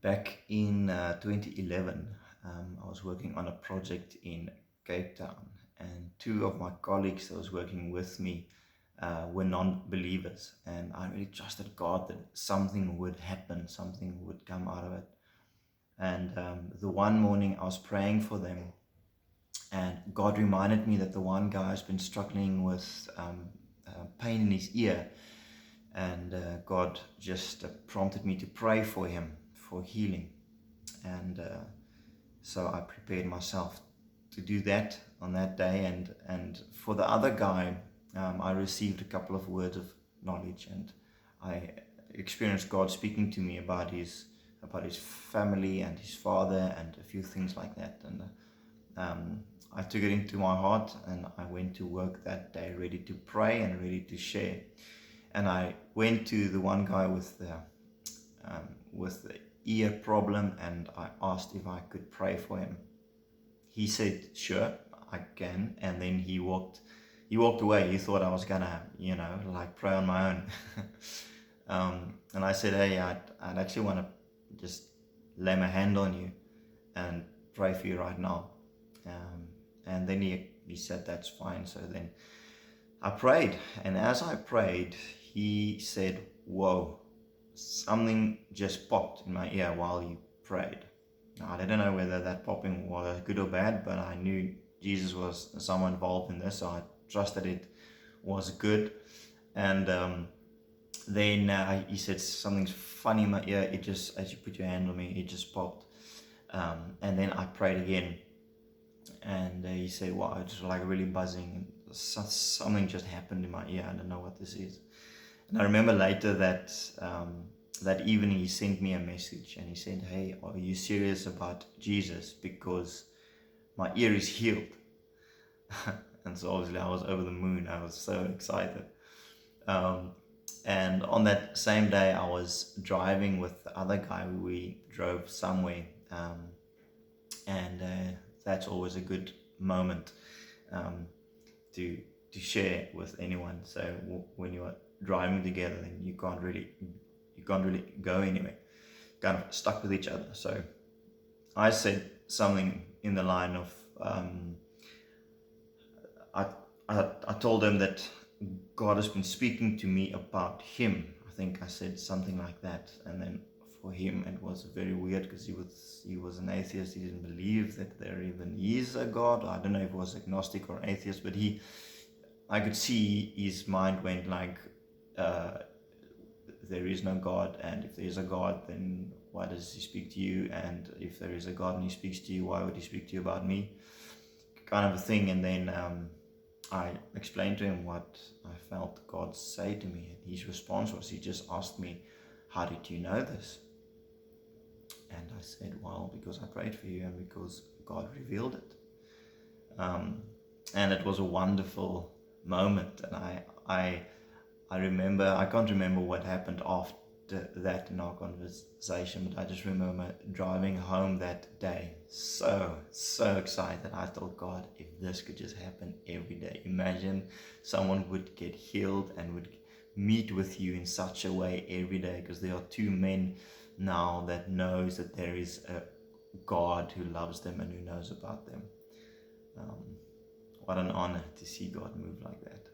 Back in 2011, I was working on a project in Cape Town, and two of my colleagues that was working with me were non-believers, and I really trusted God that something would happen, something would come out of it. And the one morning I was praying for them, and God reminded me that the one guy has been struggling with pain in his ear, and God just prompted me to pray for him for healing. And so I prepared myself to do that on that day. And for the other guy, I received a couple of words of knowledge, and I experienced God speaking to me about his family and his father and a few things like that. And I took it into my heart, and I went to work that day ready to pray and ready to share. And I went to the one guy with the ear problem, and I asked if I could pray for him. He said, "Sure, I can." And then he walked away. He thought I was gonna, like pray on my own. And I said, "Hey, I'd actually want to just lay my hand on you and pray for you right now." And then he said, "That's fine." So then I prayed, and as I prayed, he said, "Whoa, something just popped in my ear while you prayed." Now, I didn't know whether that popping was good or bad, but I knew Jesus was someone involved in this, so I trusted it was good. And then he said, "Something's funny in my ear. It just, as you put your hand on me, it just popped." And then I prayed again, and he said, "Wow, it's like really buzzing. Something just happened in my ear. I don't know what this is." And I remember later that that evening he sent me a message, and he said, "Hey, are you serious about Jesus? Because my ear is healed." And so obviously I was over the moon. I was so excited. And on that same day, I was driving with the other guy. We drove somewhere, and that's always a good moment to share with anyone. So when you're driving together, then you can't really go anywhere. Kind of stuck with each other. So I said something in the line of I told him that God has been speaking to me about him. I think I said something like that. And then for him it was very weird, because he was an atheist. He didn't believe that there even is a God. I don't know if he was agnostic or atheist, but I could see his mind went like, there is no God, and if there is a God, then why does he speak to you? And if there is a God and he speaks to you, why would he speak to you about me? Kind of a thing. And then I explained to him what I felt God say to me, and his response was, he just asked me, "How did you know this?" And I said, "Well, because I prayed for you, and because God revealed it." And it was a wonderful moment. And I remember, I can't remember what happened after that in our conversation, but I just remember driving home that day so excited. I thought, God, if this could just happen every day. Imagine someone would get healed and would meet with you in such a way every day, because there are two men now that knows that there is a God who loves them and who knows about them. What an honor to see God move like that.